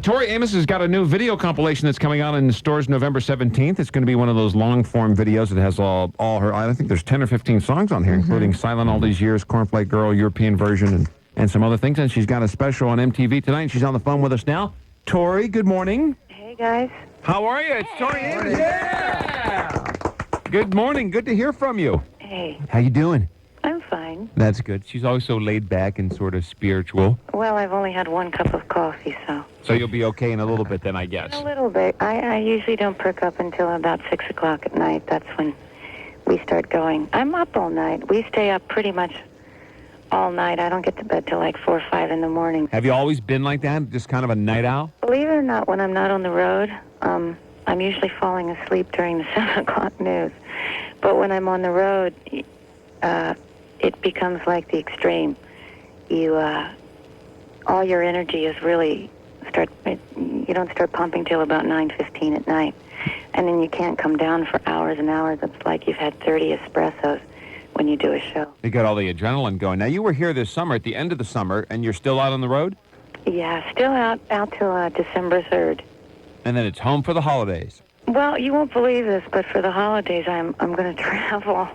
Tori Amos has got a new video compilation that's coming out in stores November 17th. It's going to be one of those long-form videos that has all her, I think there's 10 or 15 songs on here, including Silent All These Years, Cornflake Girl, European version, and some other things. And she's got a special on MTV tonight, and she's on the phone with us now. Tori, good morning. Hey, guys. How are you? It's Tori Amos. Yeah! Good morning. Good to hear from you. Hey. How you doing? I'm fine. That's good. She's always so laid back and sort of spiritual. Well, I've only had one cup of coffee, so... So you'll be okay in a little bit then, I guess. In a little bit. I usually don't perk up until about 6 o'clock at night. That's when we start going. I'm up all night. We stay up pretty much all night. I don't get to bed till like 4 or 5 in the morning. Have you always been like that? Just kind of a night owl? Believe it or not, when I'm not on the road, I'm usually falling asleep during the 7 o'clock news. But when I'm on the road, it becomes like the extreme. You, all your energy is really you don't start pumping till about 9:15 at night. And then you can't come down for hours and hours. It's like you've had 30 espressos when you do a show. You got all the adrenaline going. Now, you were here this summer, at the end of the summer, and you're still out on the road? Yeah, still out till December 3rd. And then it's home for the holidays. Well, you won't believe this, but for the holidays, I'm going to travel.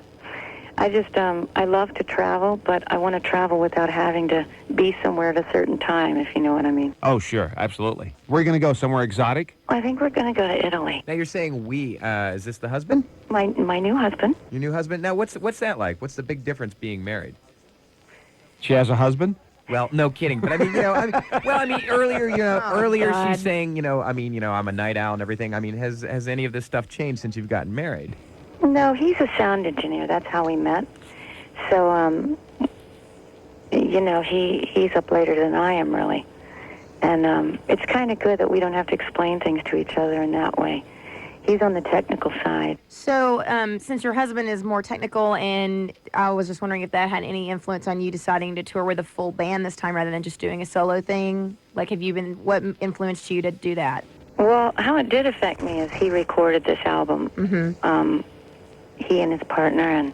I just, I love to travel, but I want to travel without having to be somewhere at a certain time, if you know what I mean. Oh, sure, absolutely. Where are you going to go, somewhere exotic? I think we're going to go to Italy. Now, you're saying we. Is this the husband? My new husband. Your new husband? Now, what's that like? What's the big difference being married? She has a husband? Well, no kidding. But I mean, earlier God. she's saying, I'm a night owl and everything. I mean, has any of this stuff changed since you've gotten married? No, he's a sound engineer. That's how we met. So, he's up later than I am, really. And it's kind of good that we don't have to explain things to each other in that way. He's on the technical side. So, since your husband is more technical, and I was just wondering if that had any influence on you deciding to tour with a full band this time rather than just doing a solo thing? Like, what influenced you to do that? Well, how it did affect me is he recorded this album, he and his partner, and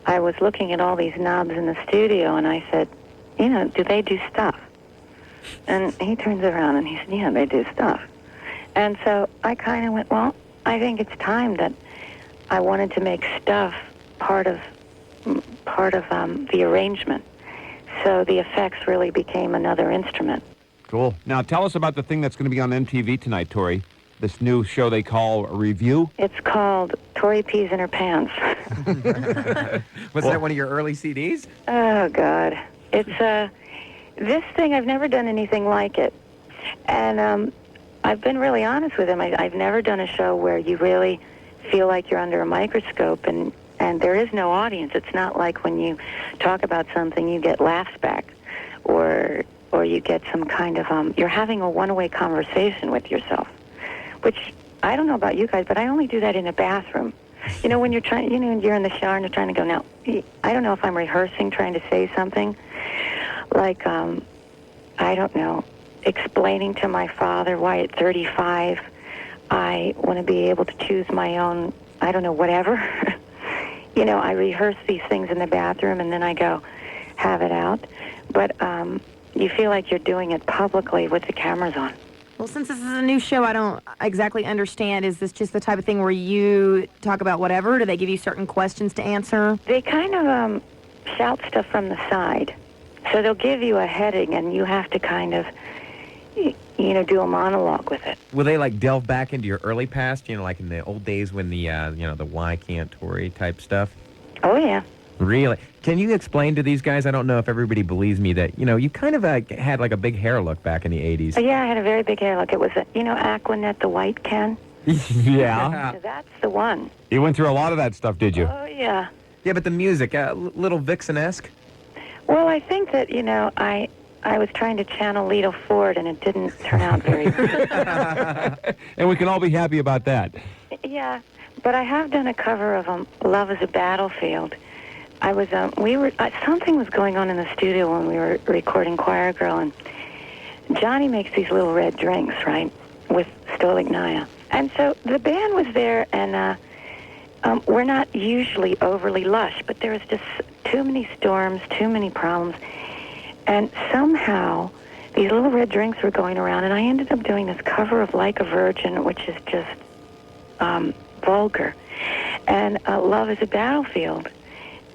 I was looking at all these knobs in the studio, and I said, do they do stuff? And he turns around and he said, yeah, they do stuff. And so I kind of went, well, I think it's time that I wanted to make stuff part of the arrangement. So the effects really became another instrument. Cool. Now, tell us about the thing that's going to be on MTV tonight, Tori. This new show they call Review. It's called Tori Pees in Her Pants. Was that one of your early CDs? Oh, God. It's, this thing, I've never done anything like it. And I've been really honest with him. I've never done a show where you really feel like you're under a microscope and there is no audience. It's not like when you talk about something, you get laughs back or you get some kind of, you're having a one-way conversation with yourself, which I don't know about you guys, but I only do that in a bathroom. When you're trying, you're in the shower and you're trying to go, now, I don't know if I'm rehearsing, trying to say something, like, I don't know, explaining to my father why at 35 I want to be able to choose my own, I don't know, whatever. I rehearse these things in the bathroom and then I go have it out. But you feel like you're doing it publicly with the cameras on. Well, since this is a new show, I don't exactly understand. Is this just the type of thing where you talk about whatever? Do they give you certain questions to answer? They kind of shout stuff from the side. So they'll give you a heading and you have to kind of, do a monologue with it. Will they, delve back into your early past, like in the old days when the, the Why Can't Tori type stuff? Oh, yeah. Really? Can you explain to these guys, I don't know if everybody believes me, that, you kind of had a big hair look back in the 80s. Yeah, I had a very big hair look. It was, Aquanet, the white can. Yeah. That's the one. You went through a lot of that stuff, did you? Oh, yeah. Yeah, but the music, little Vixen-esque? Well, I think that, I was trying to channel Lita Ford, and it didn't turn out very good. And we can all be happy about that. Yeah, but I have done a cover of Love is a Battlefield. I was, something was going on in the studio when we were recording Choir Girl, and Johnny makes these little red drinks, right, with Stolichnaya. And so the band was there, and we're not usually overly lush, but there was just too many storms, too many problems. And somehow these little red drinks were going around, and I ended up doing this cover of Like a Virgin, which is just vulgar, and Love is a Battlefield.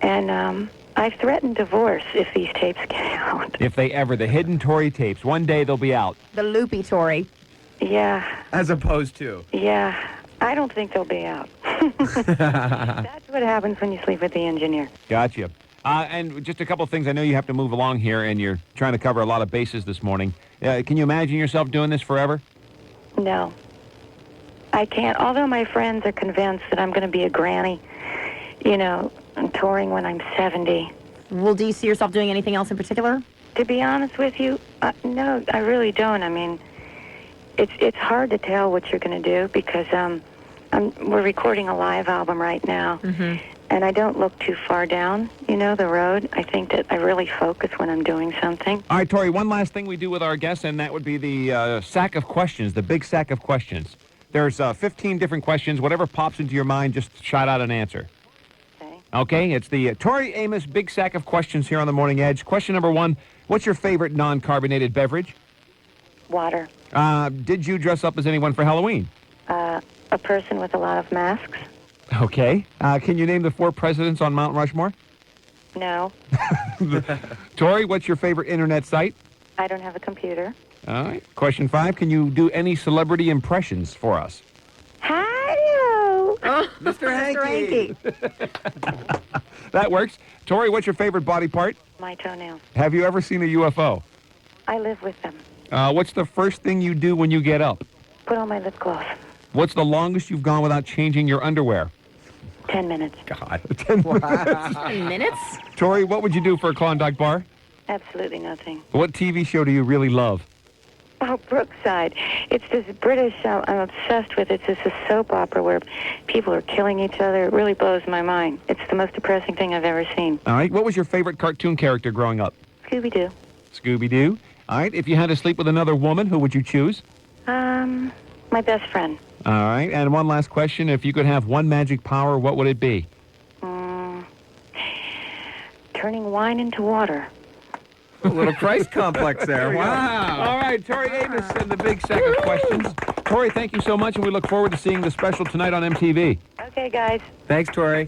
And I've threatened divorce if these tapes get out. If they ever, the hidden Tori tapes, one day they'll be out. The loopy Tori. Yeah. As opposed to. Yeah. I don't think they'll be out. That's what happens when you sleep with the engineer. Gotcha. And just a couple things. I know you have to move along here, and you're trying to cover a lot of bases this morning. Can you imagine yourself doing this forever? No. I can't. Although my friends are convinced that I'm going to be a granny, you know, and touring when I'm 70. Well, do you see yourself doing anything else in particular? To be honest with you, no, I really don't. I mean, it's hard to tell what you're going to do because we're recording a live album right now, and I don't look too far down, you know, the road. I think that I really focus when I'm doing something. All right, Tori, one last thing we do with our guests, and that would be the sack of questions, the big sack of questions. There's 15 different questions. Whatever pops into your mind, just shout out an answer. Okay, it's the Tori Amos Big Sack of Questions here on the Morning Edge. Question number 1, what's your favorite non-carbonated beverage? Water. Did you dress up as anyone for Halloween? A person with a lot of masks? Okay. Can you name the 4 presidents on Mount Rushmore? No. Tori, what's your favorite internet site? I don't have a computer. All right. Question 5, can you do any celebrity impressions for us? Hi-yo! Mr. Hanky. That works. Tori, what's your favorite body part? My toenails. Have you ever seen a UFO? I live with them. What's the first thing you do when you get up? Put on my lip gloss. What's the longest you've gone without changing your underwear? 10 minutes. God. 10 minutes? Tori, what would you do for a Klondike bar? Absolutely nothing. What TV show do you really love? Oh, Brookside. It's this British, I'm obsessed with it. It's just a soap opera where people are killing each other. It really blows my mind. It's the most depressing thing I've ever seen. All right. What was your favorite cartoon character growing up? Scooby-Doo. Scooby-Doo. All right. If you had to sleep with another woman, who would you choose? My best friend. All right. And one last question. If you could have one magic power, what would it be? Turning wine into water. A little Christ complex there. Wow. All right. Tori Amos and the Big Sack of Questions. Tori, thank you so much, and we look forward to seeing the special tonight on MTV. Okay, guys. Thanks, Tori.